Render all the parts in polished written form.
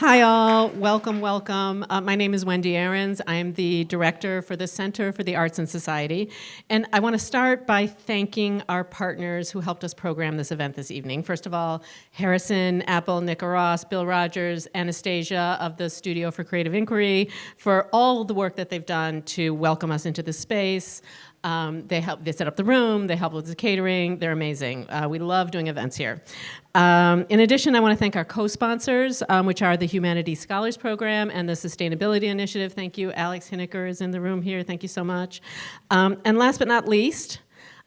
Hi all, welcome, welcome. My name is Wendy Ahrens. I am the director for the Center for the Arts and Society. And I want to start by thanking our partners who helped us program this event this evening. First of all, Harrison, Apple, Nick Ross, Bill Rogers, Anastasia of the Studio for Creative Inquiry for all the work that they've done to welcome us into the space. They set up the room, they help with the catering, they're amazing. We love doing events here. In addition, I want to thank our co-sponsors, which are the Humanities Scholars Program and the Sustainability Initiative. Thank you. Alex Hinneker is in the room here. Thank you so much. And last but not least,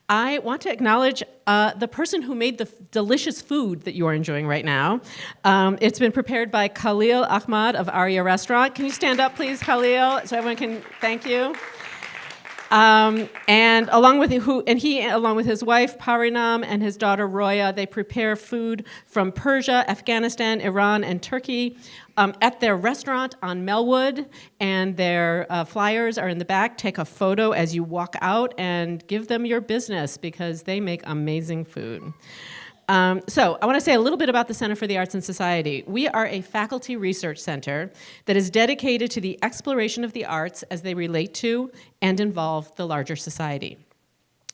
I want to acknowledge the person who made the delicious food that you are enjoying right now. It's been prepared by Khalil Ahmad of ROYA Restaurant. Can you stand up, please, Khalil, so everyone can thank you? And along with along with his wife Parinam and his daughter Roya, they prepare food from Persia, Afghanistan, Iran, and Turkey at their restaurant on Melwood. And their flyers are in the back. Take a photo as you walk out and give them your business because they make amazing food. So I want to say a little bit about the Center for the Arts and Society. We are a faculty research center that is dedicated to the exploration of the arts as they relate to and involve the larger society.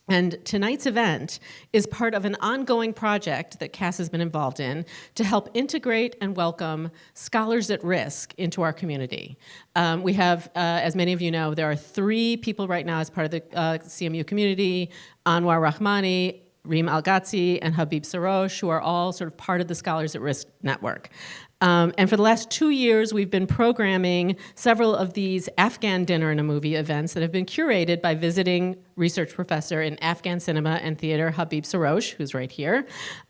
And tonight's event is part of an ongoing project that Cass has been involved in to help integrate and welcome scholars at risk into our community. We have, as many of you know, there are 3 people right now as part of the CMU community, Anwar Rahmani, Reem Al-Ghazi, and Habib Sorosh, who are all sort of part of the Scholars at Risk network. And for the last 2 years, we've been programming several of these Afghan dinner and a movie events that have been curated by visiting research professor in Afghan Cinema and Theater, Habib Sorosh, who's right here.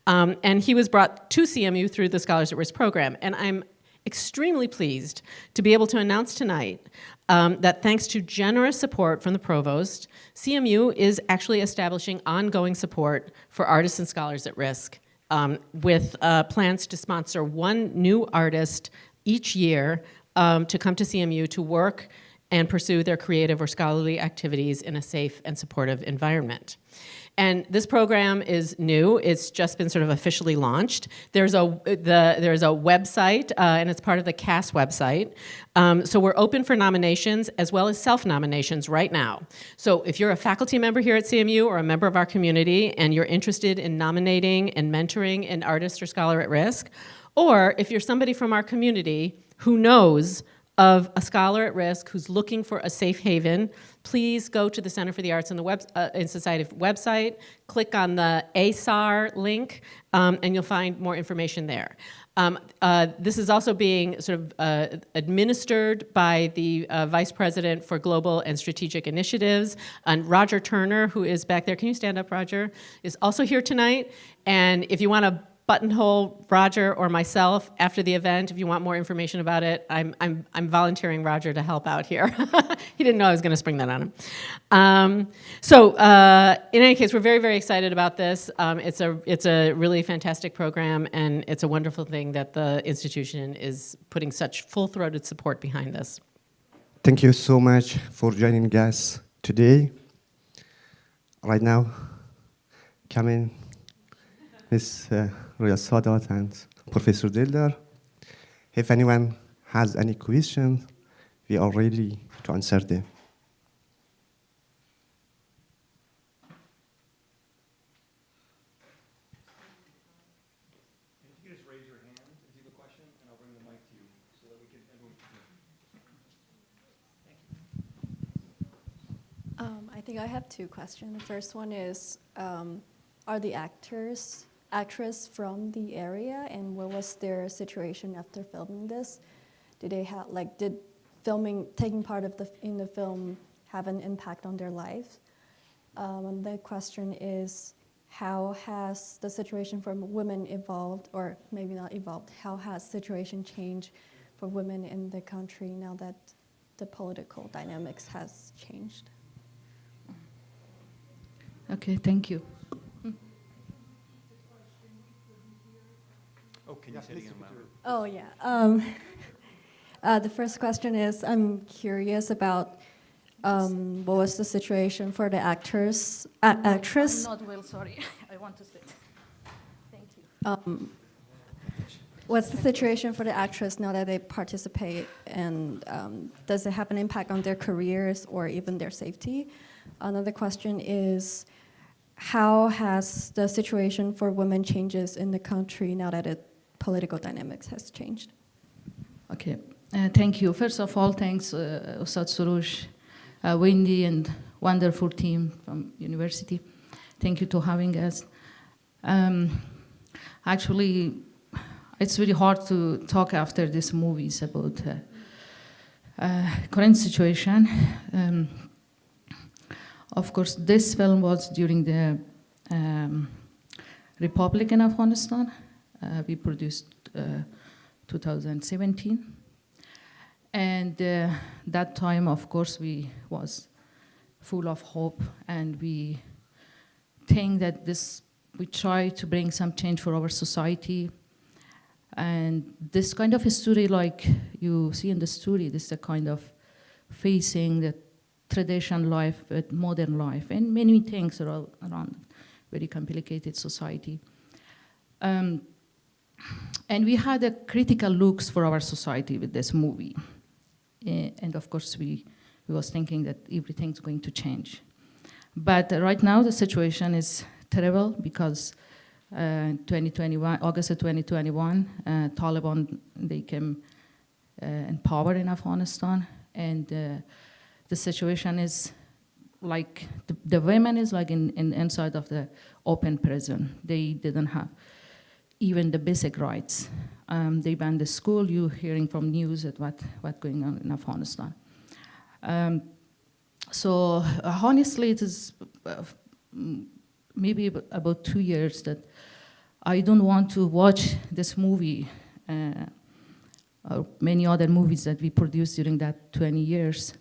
And he was brought to CMU through the Scholars at Risk program. And I'm extremely pleased to be able to announce tonight that thanks to generous support from the provost, CMU is actually establishing ongoing support for artists and scholars at risk with plans to sponsor 1 new artist each year to come to CMU to work and pursue their creative or scholarly activities in a safe and supportive environment. And this program is new. It's just been sort of officially launched. There's a website, and it's part of the CAS website. So we're open for nominations as well as self-nominations right now. So if you're a faculty member here at CMU or a member of our community and you're interested in nominating and mentoring an artist or scholar at risk, or if you're somebody from our community who knows of a scholar at risk who's looking for a safe haven, please go to the Center for the Arts and Society website, click on the ASAR link, and you'll find more information there. This is also being sort of administered by the Vice President for Global and Strategic Initiatives, and Roger Turner, who is back there. Can you stand up, Roger? Is also here tonight. And if you want to buttonhole Roger or myself after the event, if you want more information about it, I'm volunteering Roger to help out here. He didn't know I was going to spring that on him. In any case, we're very, very excited about this. It's a really fantastic program, and it's a wonderful thing that the institution is putting such full-throated support behind this. Thank you so much for joining us today. Right now, come in, Miss Roya Sadat and Professor Dildar. If anyone has any questions, we are ready to answer them. If you could just raise your hand if you have a question, and I'll bring the mic to you so that everyone can hear. Thank you. I think I have 2 questions. The first one is, are the actors from the area, and what was their situation after filming this? Did they have, did taking part in the film have an impact on their lives? And the question is, how has the situation for women evolved, or maybe not evolved, how has the situation changed for women in the country now that the political dynamics has changed? Okay, thank you. Oh, can you say it again? Oh, yeah. The first question is, I'm curious about what was the situation for the actress? I'm not well, sorry. I want to sit. Thank you. What's the situation for the actress now that they participate, and does it have an impact on their careers or even their safety? Another question is, how has the situation for women changes in the country now that the political dynamics has changed? Okay, thank you. First of all, thanks Ustad Sorosh, Wendy, and wonderful team from university. Thank you to having us. Actually, it's really hard to talk after these movies about current situation. Of course, this film was during the Republic in Afghanistan. We produced 2017. And that time, of course, we was full of hope, and we think that we try to bring some change for our society. And this kind of a story, like you see in the story, this is a kind of facing the traditional life with modern life, and many things are around very complicated society. And we had a critical looks for our society with this movie. And of course, we was thinking that everything's going to change. But right now, the situation is terrible because 2021, August of 2021, Taliban, they came in power in Afghanistan, and the situation is like the women is like inside of the open prison. They didn't have even the basic rights. They banned the school. You hearing from news at what's going on in Afghanistan. So honestly, it is maybe about 2 years that I don't want to watch this movie or many other movies that we produced during that 20 years.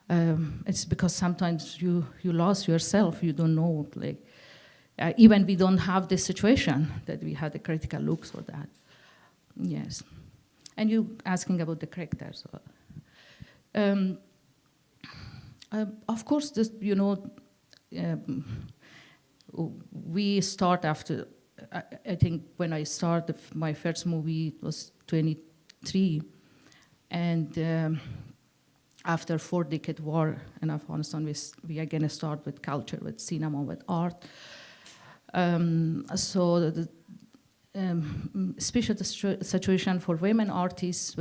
It's because sometimes you lost yourself. You don't know, like, even we don't have the situation that we had a critical looks for that. Yes. And you asking about the characters. Of course, this, we start after, I think when I started my first movie, it was 23. And after 4-decade war in Afghanistan, we again start with culture, with cinema, with art. So the special situation for women artists,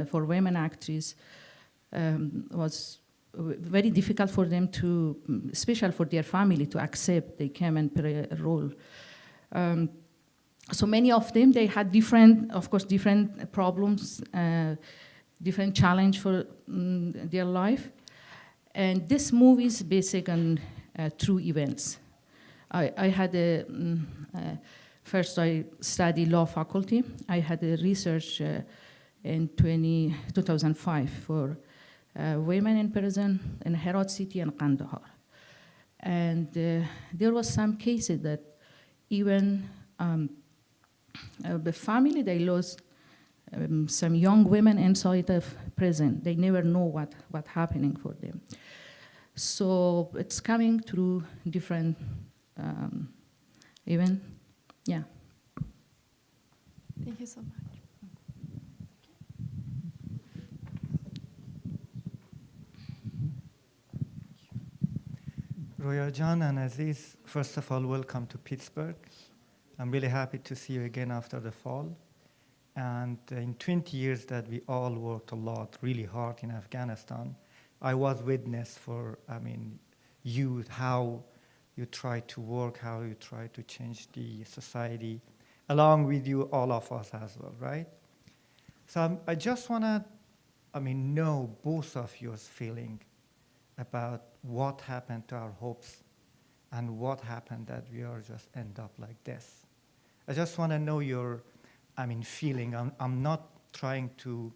for women actors, was very difficult for them to, especially for their family, to accept they came and play a role. So many of them, they had different problems, different challenge for their life. And this movie is based on true events. I had first I studied law faculty. I had a research in 2005 for women in prison in Herat city and Kandahar. And there was some cases that even the family, they lost some young women inside of prison. They never know what's happening for them. So it's coming through different events. Yeah. Thank you so much. Roya Jan and Aziz, first of all, welcome to Pittsburgh. I'm really happy to see you again after the fall. And in 20 years that we all worked a lot, really hard in Afghanistan, I was witness for, how you try to work, how you try to change the society, along with you, all of us as well, right? So I just want to, know both of your feeling about what happened to our hopes and what happened that we are just end up like this. I just want to know your, feeling. I'm not trying to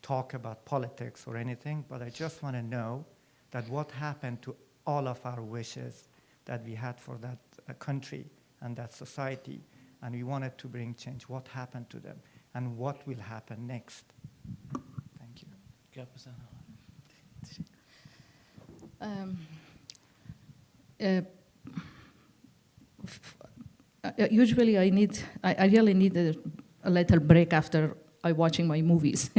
talk about politics or anything, but I just want to know that what happened to all of our wishes that we had for that country and that society, and we wanted to bring change. What happened to them, and what will happen next? Thank you. usually I really need a little break after I watching my movies.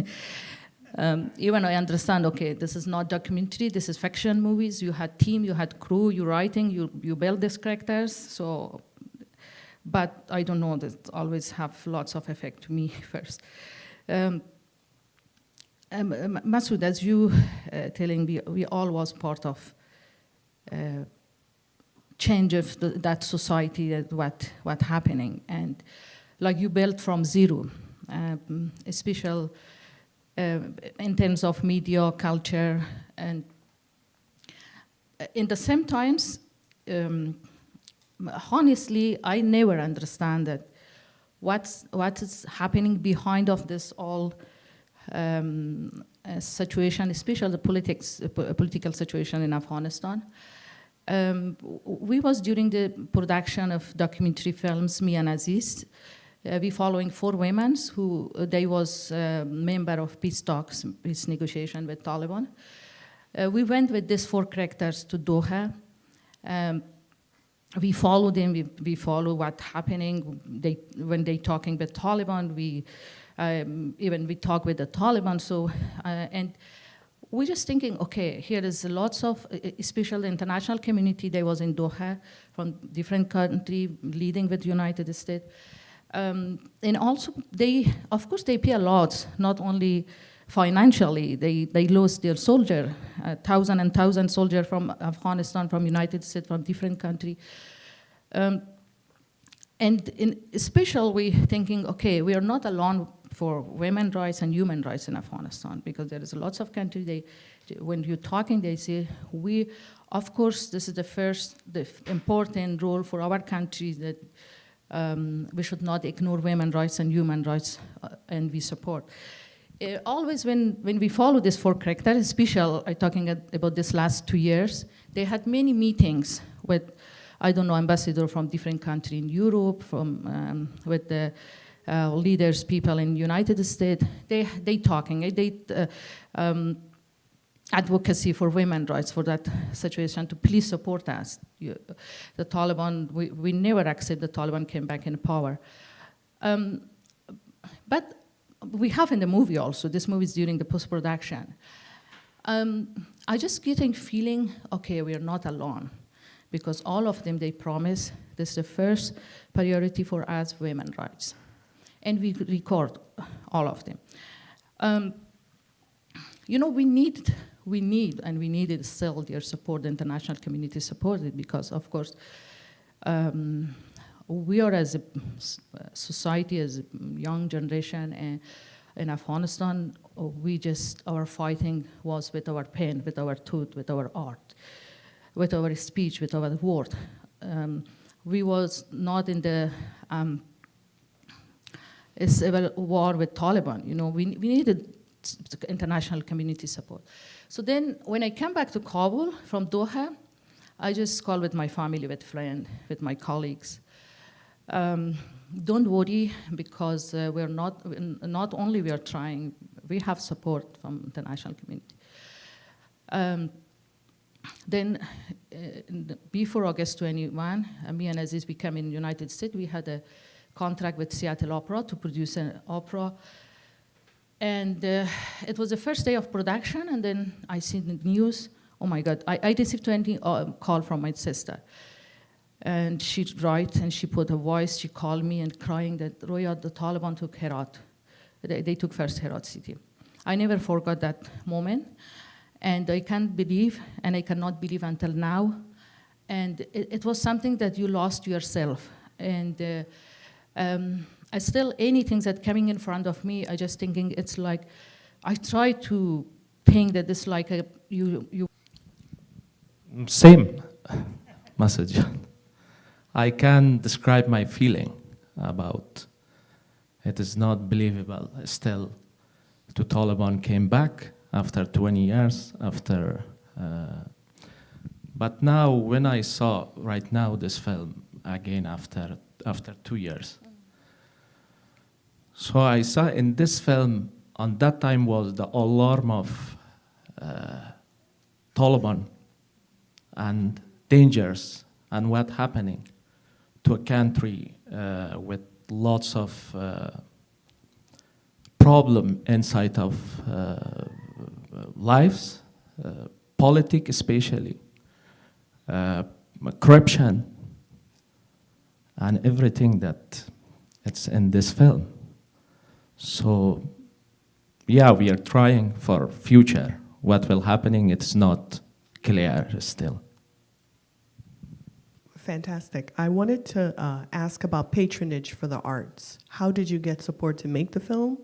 Even I understand, okay, this is not documentary, this is fiction movies. You had team, you had crew, you writing, you build these characters. So, but I don't know, that always have lots of effect to me first. Masood, as you telling me, we all was part of change of that society, that what happening, and like you built from zero, especially in terms of media, culture, and in the same times, honestly, I never understand that what is happening behind of this all situation, especially the political situation in Afghanistan. We was during the production of documentary films, me and Aziz, we following 4 women who they was member of peace talks, peace negotiation with Taliban. We went with these 4 characters to Doha. We follow them, we follow what's happening. When they talking with Taliban, we talk with the Taliban. So, and we're just thinking, okay, here is lots of, especially the international community, they was in Doha from different countries, leading with the United States. And also, of course, they pay a lot, not only financially, they lost their soldier, 1,000 and 1,000 soldiers from Afghanistan, from United States, from different countries. And in special, we thinking, okay, we are not alone for women's rights and human rights in Afghanistan, because there is lots of countries, when you're talking, they say, of course, this is the important role for our country that we should not ignore women's rights and human rights, and we support. Always when we follow this 4 characters, special, I'm talking about this last 2 years, they had many meetings with, I don't know, ambassadors from different countries in Europe, with the leaders, people in United States. They talking, advocacy for women's rights for that situation, to please support us. The Taliban, we never accept the Taliban came back in power. But we have in the movie also, this movie is during the post-production. I just getting feeling, okay, we are not alone, because all of them, they promise this is the first priority for us, women's rights. And we record all of them. You know, we needed still their support, the international community supported, because of course, we are as a society, as a young generation in Afghanistan, our fighting was with our pen, with our tooth, with our art, with our speech, with our word. We was not in the civil war with Taliban. You know, we needed international community support. So then when I came back to Kabul from Doha, I just called with my family, with friends, with my colleagues. Don't worry, because we're not only we are trying, we have support from the international community. Then before August 21, me and Aziz became in the United States. We had a contract with Seattle Opera to produce an opera. And it was the first day of production, and then I see the news. Oh my God, I received 20 call from my sister. And she writes, and she put a voice, she called me and crying that, Roya, the Taliban took Herat. They took first Herat city. I never forgot that moment. And I can't believe, and I cannot believe until now. And it was something that you lost yourself. And I still, anything that coming in front of me, I just thinking it's like, I try to think that it's like you. Same message. I can describe my feeling about it is not believable still. The Taliban came back after 20 years, but now when I saw right now this film again after 2 years, so I saw in this film, on that time was the alarm of Taliban and dangers and what happening to a country with lots of problem inside of lives, politics especially, corruption, and everything that it's in this film. So, yeah, we are trying for future. What will happening, it's not clear still. Fantastic. I wanted to ask about patronage for the arts. How did you get support to make the film?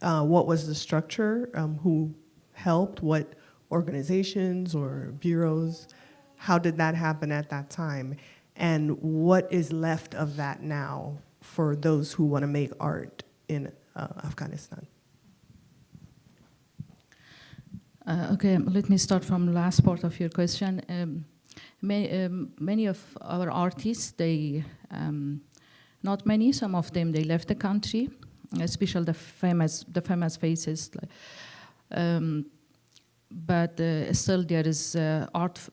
What was the structure? Who helped? What organizations or bureaus? How did that happen at that time? And what is left of that now for those who want to make art in Afghanistan? Okay, let me start from the last part of your question. Many of our artists, not many, some of them, they left the country, especially the famous faces. But still there is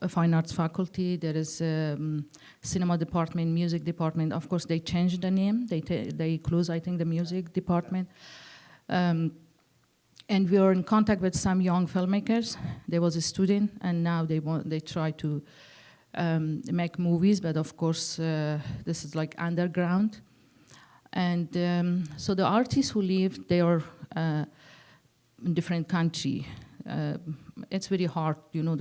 fine arts faculty, there is cinema department, music department. Of course, they changed the name. They closed, I think, the music department. And we are in contact with some young filmmakers. There was a student, and now they try to make movies, but of course, this is like underground. And so the artists who leave, they are in different country. It's very hard, you know,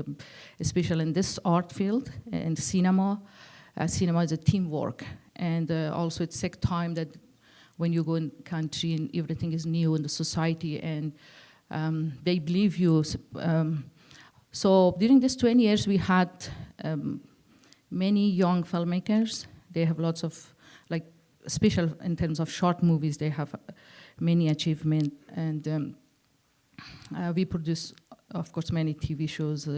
especially in this art field, in cinema. Cinema is a teamwork, and also it takes time that when you go in country and everything is new in the society, and they believe you. So during these 20 years, we had many young filmmakers. They have lots of, like, special in terms of short movies, they have many achievements. And we produce, of course, many TV shows,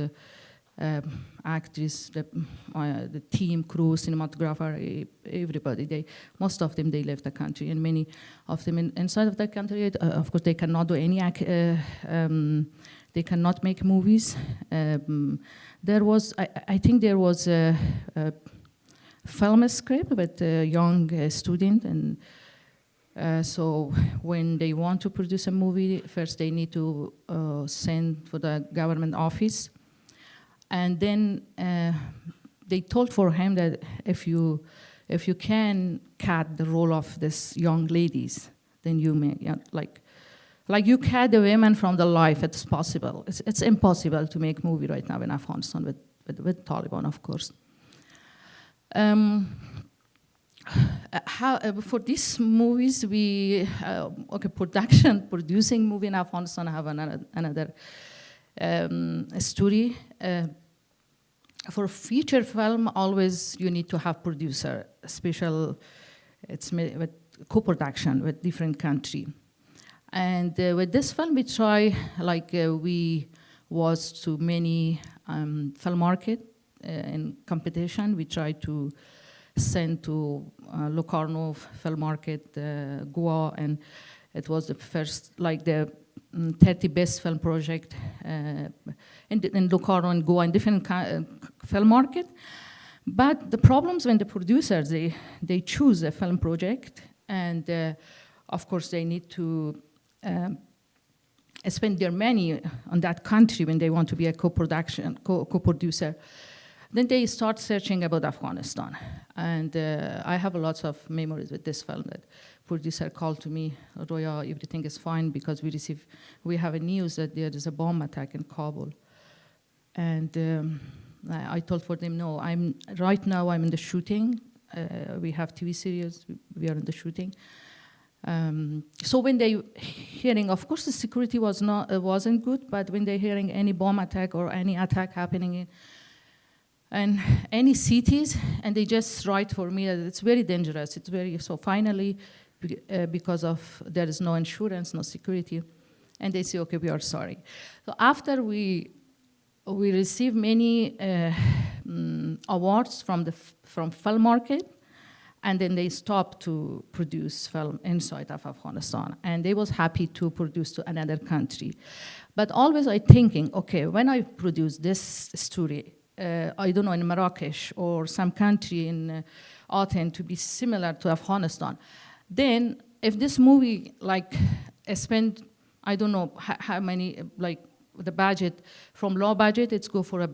actors, the team, crew, cinematographer, everybody. Most of them, they left the country, and many of them inside of the country, of course, they cannot do any, they cannot make movies. There was, I think there was a film script with a young student, and so when they want to produce a movie, first they need to send for the government office. And then they told for him that if you can cut the role of this young ladies, then you may, yeah, like you cut the women from the life. It's possible. It's impossible to make movie right now in Afghanistan with Taliban, of course. For these movies, we producing movie in Afghanistan. I have another story. For feature film, always you need to have producer, special, it's with co-production with different country. And with this film, we try, we was to many film market in competition. We try to send to Locarno film market, Goa, and it was the first, the 30 best film project in Locarno and Goa in different film market. But the problems when the producers, they choose a film project, and of course they need to spend their money on that country when they want to be a co-producer. Then they start searching about Afghanistan. And I have lots of memories with this film. That producer called to me, Roya, everything is fine, because we have a news that there is a bomb attack in Kabul. And I told for them, no, right now I'm in the shooting. We have TV series, we are in the shooting. So when they hearing, of course the security wasn't good, but when they hearing any bomb attack or any attack happening in any cities, and they just write for me that it's very dangerous. So finally, because of there is no insurance, no security, and they say, okay, we are sorry. So after we received many awards from film market, and then they stopped to produce film inside of Afghanistan, and they was happy to produce to another country. But always I thinking, okay, when I produce this story I don't know, in Marrakesh or some country in Athens to be similar to Afghanistan, then if this movie like spend, I don't know how many, like the budget, from low budget, it's go for a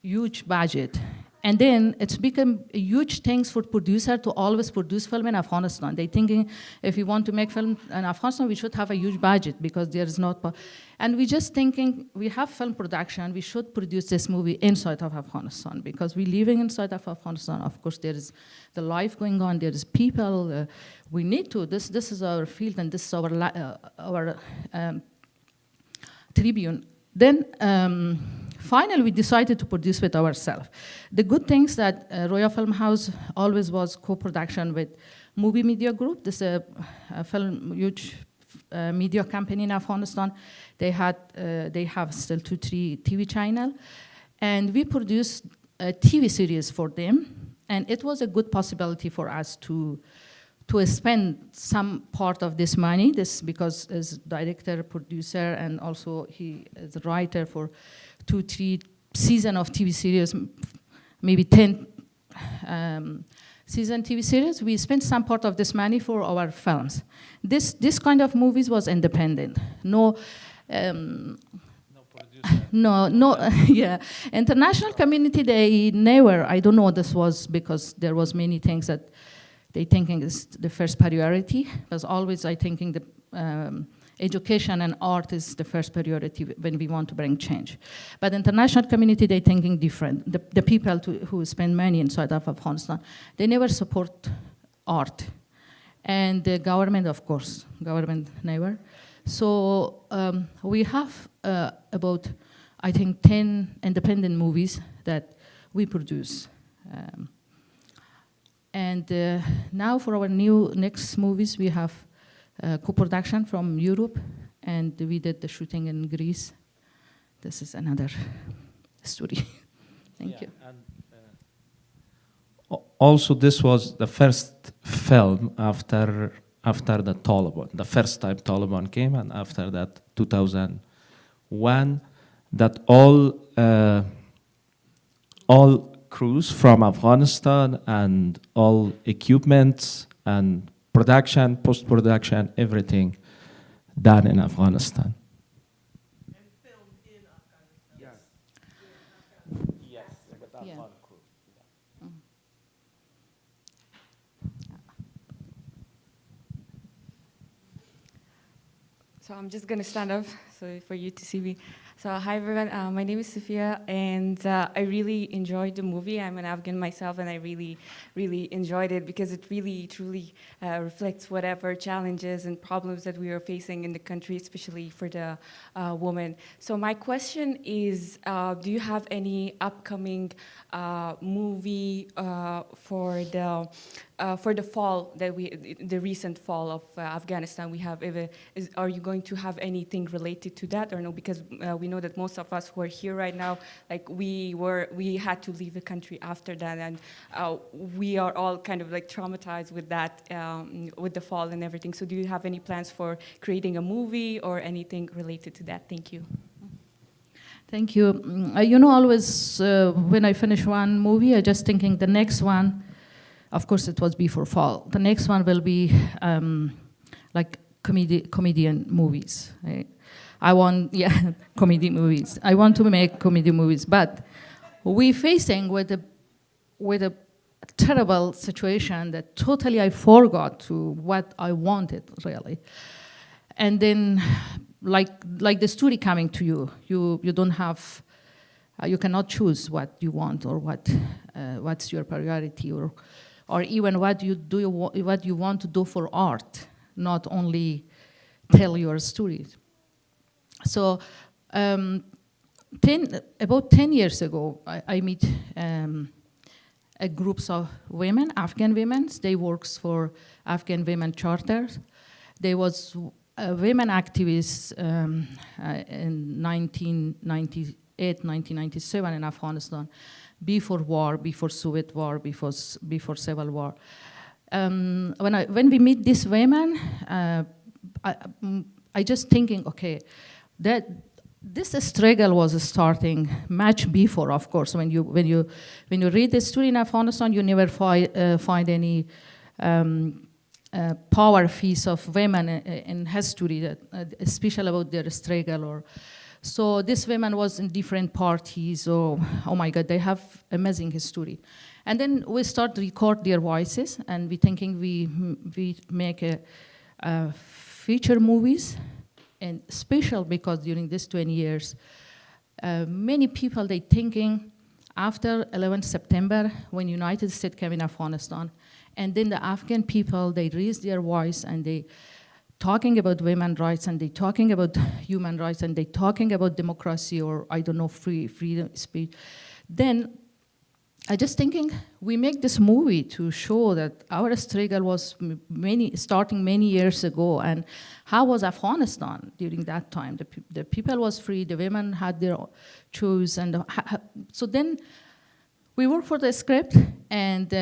huge budget. And then it's become a huge thing for producer to always produce film in Afghanistan. They thinking if we want to make film in Afghanistan, we should have a huge budget because there is not. And we just thinking we have film production, we should produce this movie inside of Afghanistan because we're living inside of Afghanistan. Of course, there is the life going on. There is people. We need to. This is our field and this is our tribune. Then. Finally, we decided to produce with ourselves. The good things that ROYA Film House always was co-production with Movie Media Group. This is a huge media company in Afghanistan. They have still 2-3 TV channel, and we produced a TV series for them. And it was a good possibility for us to spend some part of this money. This because as director, producer, and also he is a writer for 2-3 season of TV series, maybe 10 season TV series. We spent some part of this money for our films. This kind of movies was independent. No yeah. International community, they never, I don't know, this was because there was many things that they thinking is the first priority. Because always I thinking the education and art is the first priority when we want to bring change. But international community, they thinking different. The people who spend money inside of Afghanistan, they never support art. And the government, of course, government never. So we have about, I think, 10 independent movies that we produce. And now for our next movies, we have co-production from Europe, and we did the shooting in Greece. This is another story. Thank you. And, also, this was the first film after the Taliban, the first time Taliban came, and after that, 2001, that all crews from Afghanistan and all equipment and production, post-production, everything done in Afghanistan. And filmed in Afghanistan. Yes. Yes, with Yeah. Afghan crew. So I'm just going to stand up so for you to see me. So hi everyone, my name is Sophia, and I really enjoyed the movie. I'm an Afghan myself, and I really, really enjoyed it because it really, truly reflects whatever challenges and problems that we are facing in the country, especially for the women. So my question is, do you have any upcoming movie for the fall that the recent fall of Afghanistan we have? Are you going to have anything related to that or no? Because we know that most of us who are here right now, like we had to leave the country after that, and we are all kind of like traumatized with that, with the fall and everything. So do you have any plans for creating a movie or anything related to that? Thank you. Thank you. You know, always when I finish one movie, I just thinking the next one, of course it was before fall, the next one will be like comedian movies. Right? I want, yeah, comedy movies. I want to make comedy movies, but we're facing with a terrible situation that totally I forgot to what I wanted, really. And then, like the story coming to you, you don't have, you cannot choose what you want or what's your priority or even what you want to do for art, not only tell your stories. So about 10 years ago, I meet a group of women, Afghan women. They works for Afghan Women Charters. There was women activists in 1998, 1997 in Afghanistan, before war, before Soviet war, before Civil War. When we meet these women, I just thinking, okay, that this struggle was starting much before, of course. When you read the story in Afghanistan, you never find any power piece of women in history that special about their struggle. Or so this women was in different parties. Or oh my God, they have amazing history. And then we start to record their voices, and we thinking we make a feature movies. And special because during these 20 years, many people, they thinking after 11 September, when United States came in Afghanistan, and then the Afghan people, they raised their voice and they talking about women's rights and they talking about human rights and they talking about democracy or, I don't know, freedom speech. Then I just thinking we make this movie to show that our struggle was starting many years ago, and how was Afghanistan during that time? The people was free, the women had their choice, and so then we worked for the script and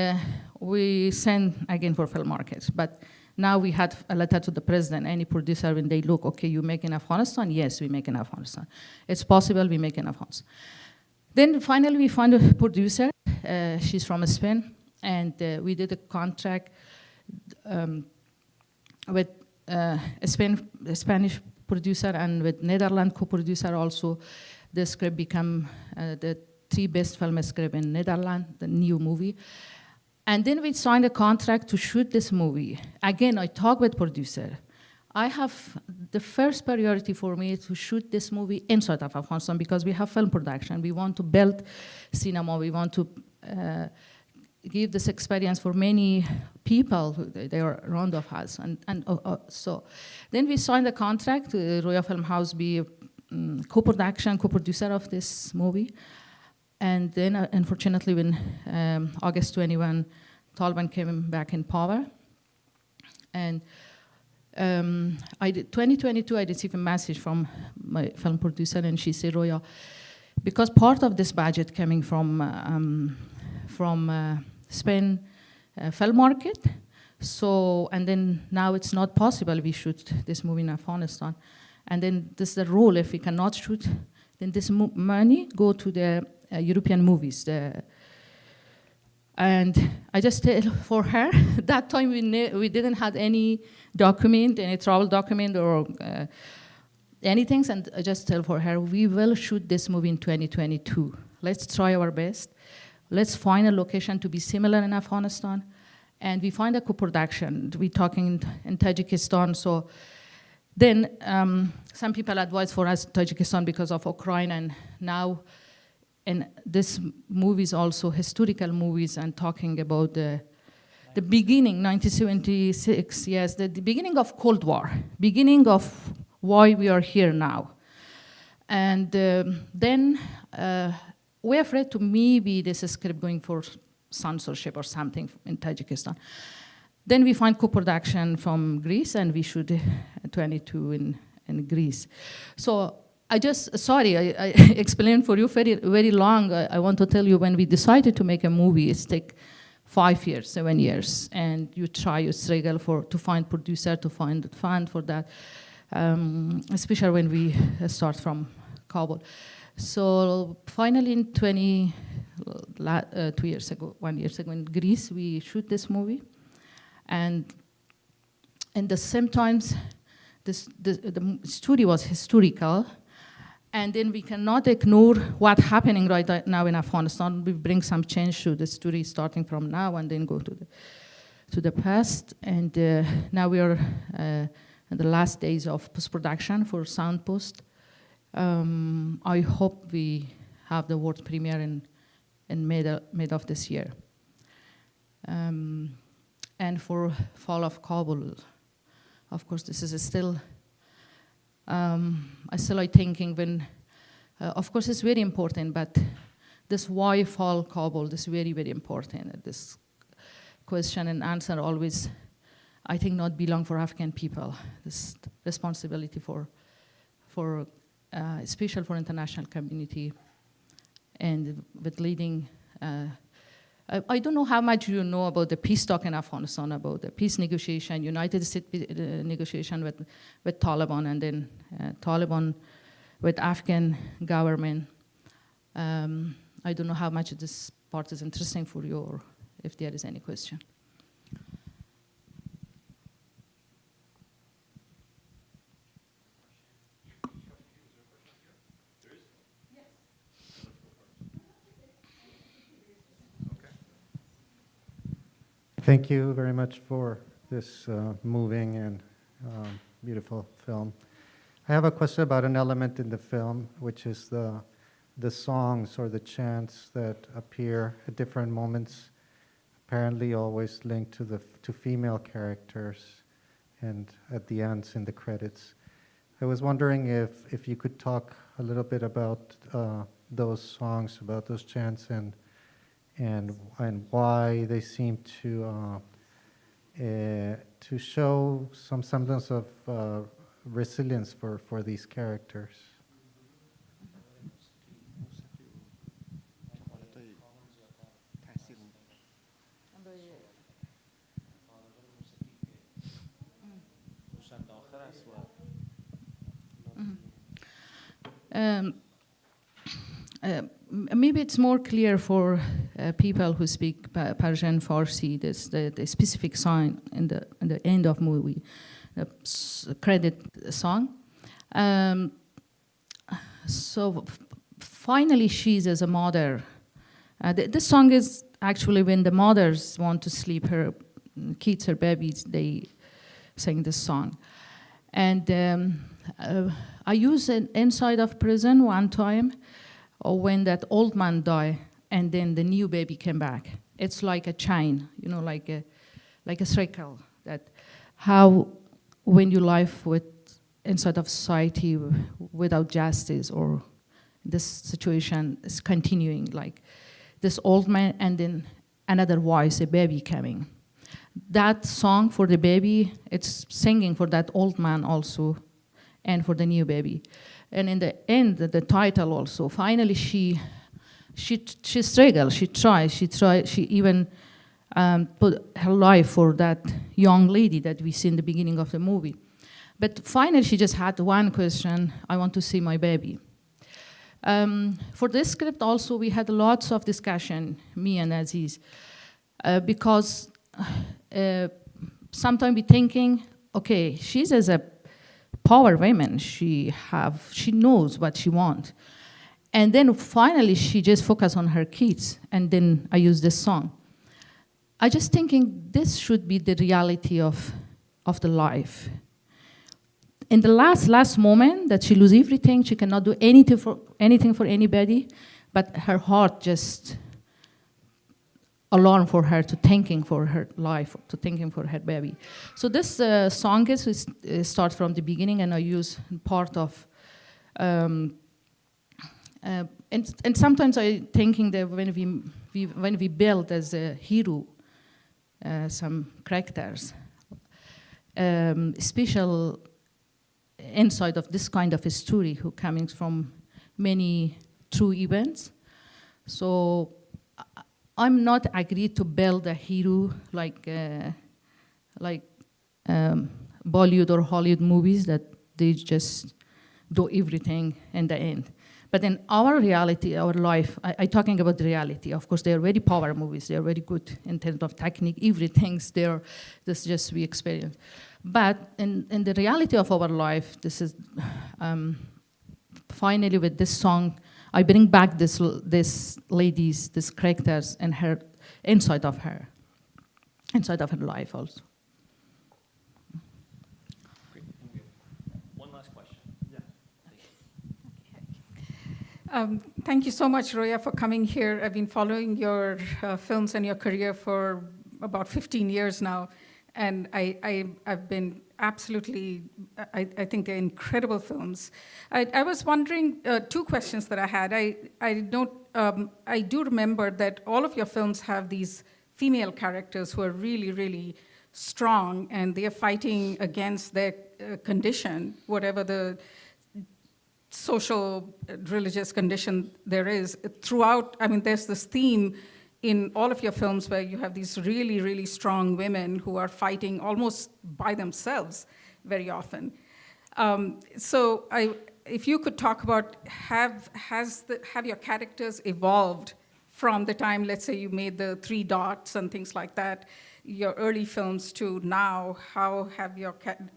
we sent again for film markets. But now we had a letter to the president. Any producer, when they look, okay, you make in Afghanistan? Yes, we make in Afghanistan. It's possible we make in Afghanistan. Then finally we found a producer. She's from Spain, and we did a contract with a Spanish producer and with Netherlands co-producer also. The script became the 3 best film script in Netherlands, the new movie. And then we signed a contract to shoot this movie. Again, I talked with producer. I have the first priority for me to shoot this movie inside of Afghanistan because we have film production. We want to build cinema. We want to give this experience for many people. They are around of us. So then we signed a contract. ROYA Film House be co-production, co-producer of this movie. And then, unfortunately, when August 21, Taliban came back in power. And 2022, I received a message from my film producer, and she said, Roya, because part of this budget coming from Spain film market, so, and then now it's not possible we shoot this movie in Afghanistan. And then this is the rule, if we cannot shoot, then this money go to the European movies. And I just tell for her, that time we didn't have any document, any travel document or anything, and I just tell for her, we will shoot this movie in 2022. Let's try our best. Let's find a location to be similar in Afghanistan. And we find a co-production. We're talking in Tajikistan, so then some people advise for us Tajikistan because of Ukraine, and now, and this movies also historical movies and talking about the beginning, 1976, yes, the beginning of Cold War, beginning of why we are here now. And then we're afraid to maybe this script going for censorship or something in Tajikistan. Then we find co-production from Greece, and we shoot 22 in Greece. So I just, sorry, I explained for you very, very long. I want to tell you when we decided to make a movie, it's take 5 years, 7 years, and you try, you struggle to find producer, to find fund for that, especially when we start from Kabul. So finally in 2 years ago, 1 year ago in Greece, we shoot this movie. And in the same times, the story was historical. And then we cannot ignore what's happening right now in Afghanistan. We bring some change to the story starting from now and then go to the past. And now we are in the last days of post-production for sound post. I hope we have the world premiere in mid of this year. And for Fall of Kabul, of course, this is still, I still like thinking when, of course, it's very important, but this why Fall Kabul is very, very important. This question and answer always, I think, not belong for Afghan people. This responsibility for especially for international community and with leading. I don't know how much you know about the peace talk in Afghanistan, about the peace negotiation, United States negotiation with Taliban, and then Taliban with Afghan government. I don't know how much this part is interesting for you, or if there is any question. Thank you very much for this moving and beautiful film. I have a question about an element in the film, which is the songs or the chants that appear at different moments, apparently always linked to female characters, and at the ends in the credits. I was wondering if you could talk a little bit about those songs, about those chants, and why they seem to show some semblance of resilience for these characters. Maybe it's more clear for people who speak Persian, Farsi. There's the specific sign in the end of movie, the credit song. So finally, she's as a mother. This song is actually when the mothers want to sleep, her kids, her babies, they sing this song. And I used it inside of prison one time, or when that old man died, and then the new baby came back. It's like a chain, you know, like a circle. That how when you live with inside of society without justice, or this situation is continuing, like this old man and then another voice, a baby coming. That song for the baby, it's singing for that old man also, and for the new baby. And in the end, the title also, finally she struggled, she tried, she even put her life for that young lady that we see in the beginning of the movie. But finally, she just had one question: I want to see my baby. For this script also, we had lots of discussion, me and Aziz, because sometimes we thinking, okay, she's as a power woman, she knows what she wants. And then finally, she just focused on her kids, and then I use this song. I just thinking this should be the reality of the life. In the last moment that she lose everything, she cannot do anything for anybody, but her heart just alarm for her to thinking for her life, to thinking for her baby. So this song is start from the beginning, and I use part of. And sometimes I thinking that when we build as a hero some characters, special inside of this kind of a story who coming from many true events. So I'm not agreed to build a hero like Bollywood or Hollywood movies that they just do everything in the end. But in our reality, our life, I'm talking about the reality. Of course, they are very power movies. They are very good in terms of technique. Everything's there. This is just we experience. But in the reality of our life, this is finally with this song, I bring back this ladies, these characters, and her inside of her life also. One last question. Thank you so much, Roya, for coming here. I've been following your films and your career for about 15 years now, and I've been absolutely, I think they're incredible films. I was wondering, two questions that I had. I do remember that all of your films have these female characters who are really, really strong, and they are fighting against their condition, whatever the social, religious condition there is. Throughout, I mean, there's this theme in all of your films where you have these really, really strong women who are fighting almost by themselves very often. So if you could talk about have your characters evolved from the time, let's say, you made the 3 dots and things like that, your early films to now, how have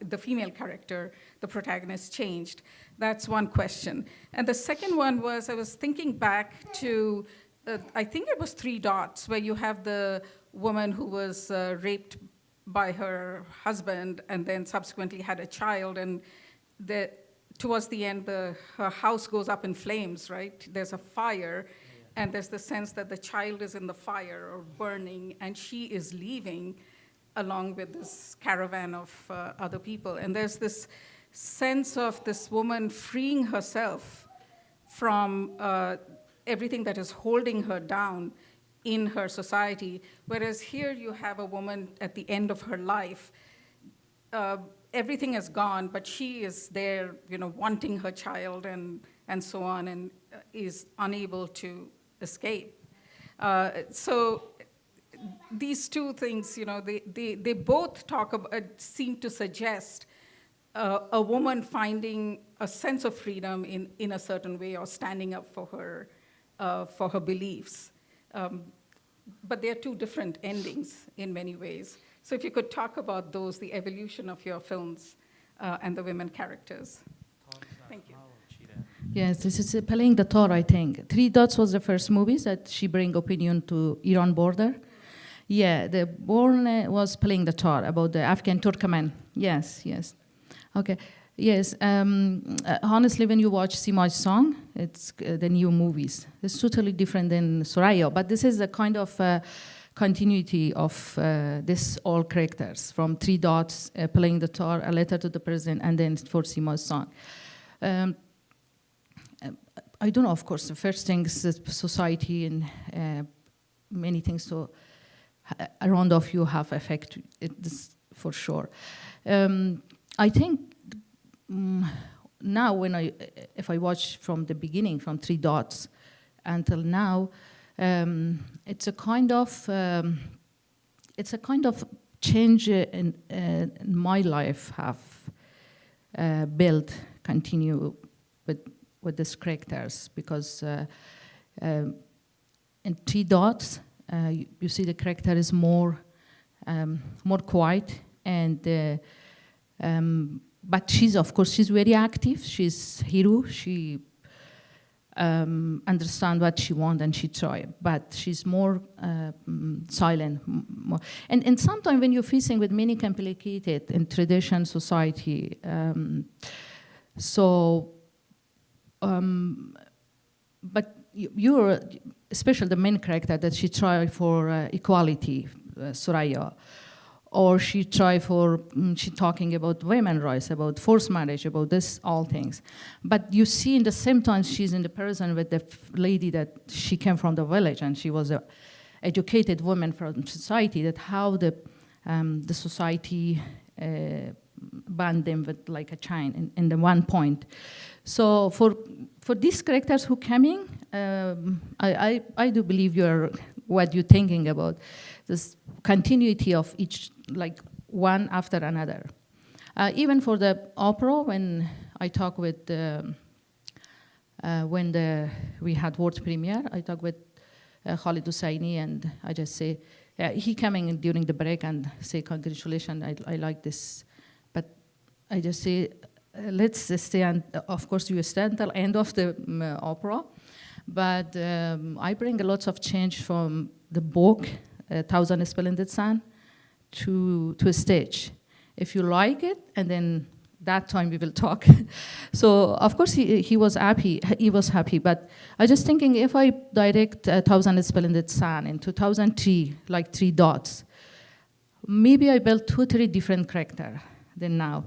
the female character, the protagonist, changed? That's one question. And the second one was, I was thinking back to, I think it was 3 dots, where you have the woman who was raped by her husband and then subsequently had a child, and towards the end, her house goes up in flames, right? There's a fire, and there's the sense that the child is in the fire or burning, and she is leaving along with this caravan of other people. And there's this sense of this woman freeing herself from everything that is holding her down in her society, whereas here you have a woman at the end of her life. Everything is gone, but she is there, wanting her child and so on, and is unable to escape. So these two things, they both talk about, seem to suggest a woman finding a sense of freedom in a certain way, or standing up for her beliefs. But they're 2 different endings in many ways. So if you could talk about those, the evolution of your films and the women characters. Thank you. Yes, this is playing the Taar, I think. 3 Dots was the first movie that she bring opinion to Iran border. Yeah, the Born was playing the Taar about the Afghan Turkmen. Yes. Okay. Yes, honestly, when you watch Sima's song, it's the new movies. It's totally different than Soraya, but this is a kind of continuity of this all characters, from 3 Dots, playing the Taar, A Letter to the President, and then for Sima's song. I don't know, of course, the first thing is society and many things, so around of you have effect, this for sure. I think now if I watch from the beginning, from 3 Dots until now, it's a kind of change in my life have built, continue with these characters, because in 3 Dots you see the character is more quiet, and but she's very active. She's hero. She understand what she wants and she try, but she's more silent. And sometimes when you're facing with many complicated in tradition society, but you're, especially the main character, that she try for equality, Soraya, or she try for, she talking about women's rights, about forced marriage, about this, all things. But you see in the same time she's in the person with the lady that she came from the village, and she was a educated woman from society, that how the society banned them with like a chain in the one point. So for these characters who coming, I do believe what you're thinking about, this continuity of each, like one after another. Even for the opera, when I talk with, we had world premiere, I talk with Khalid Husseini, and I just say, he coming in during the break and say, congratulations, I like this. But I just say, let's stay, and of course you stay until end of the opera. But I bring a lot of change from the book, A Thousand Splendid Suns, to a stage. If you like it, and then that time we will talk. So of course he was happy. He was happy. But I just thinking, if I direct A Thousand Splendid Suns in 2003, like 3 Dots, maybe I built 2 or 3 different characters than now.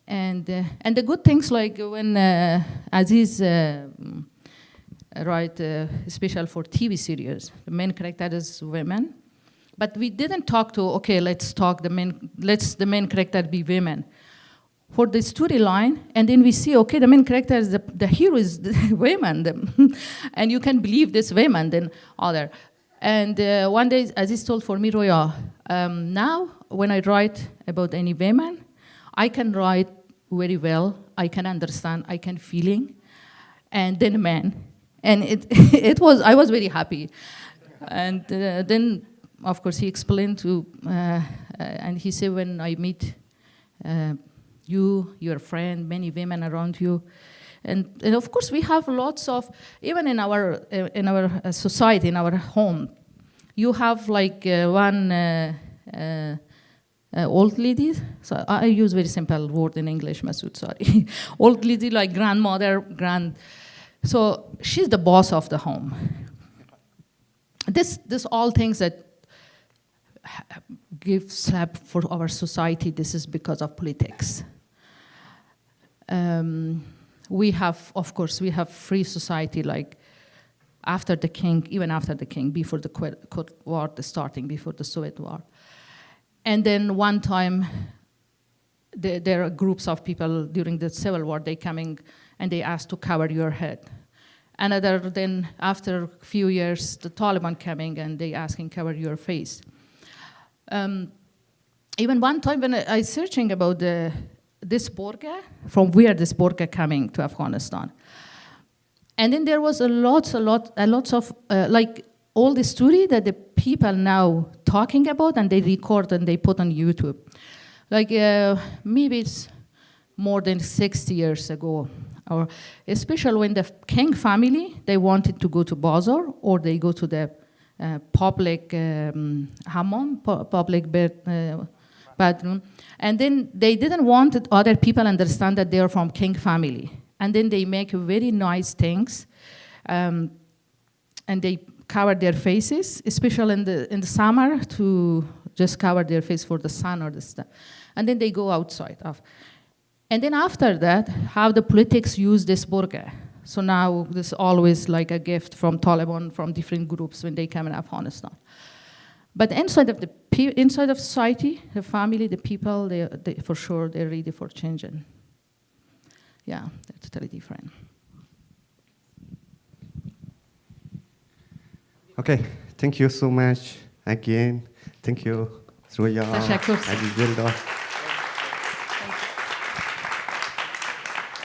And the good things, like when Aziz write special for TV series, the main character is women, but we didn't talk to, okay, let's the main character be women. For the storyline, and then we see, okay, the main character is the hero is the women, and you can believe this women than other. And one day Aziz told for me, Roya, now when I write about any women, I can write very well I can understand, I can feeling, and then a man. And it was, I was very happy. And then, of course, he explained to, and he said, when I meet you, your friend, many women around you, and of course we have lots of, even in our society, in our home, you have like one old lady, so I use very simple word in English, Masood, sorry. Old lady like grandmother, so she's the boss of the home. This all things that give slap for our society, this is because of politics. We have, of course, we have free society like after the king, even after the king, before the Cold War starting, before the Soviet War. And then one time, there are groups of people during the Civil War, they coming and they ask to cover your head. Another, then after a few years, the Taliban coming and they asking cover your face. Even one time when I searching about this burqa, from where this burqa coming to Afghanistan. And then there was a lot of, like all the story that the people now talking about and they record and they put on YouTube. Like maybe it's more than 60 years ago, or especially when the king family, they wanted to go to bazaar or they go to the public hammam, public bathroom. And then they didn't want other people understand that they are from king family. And then they make very nice things. And they cover their faces, especially in the summer, to just cover their face for the sun or the stuff. And then they go outside. And then after that, how the politics use this burqa. So now this is always like a gift from Taliban, from different groups when they come in Afghanistan. But inside of society, the family, the people, they for sure, they're ready for changing. Yeah, they're totally different. Okay, thank you so much again. Thank you, Roya Tashakkur. Aziz Dildar.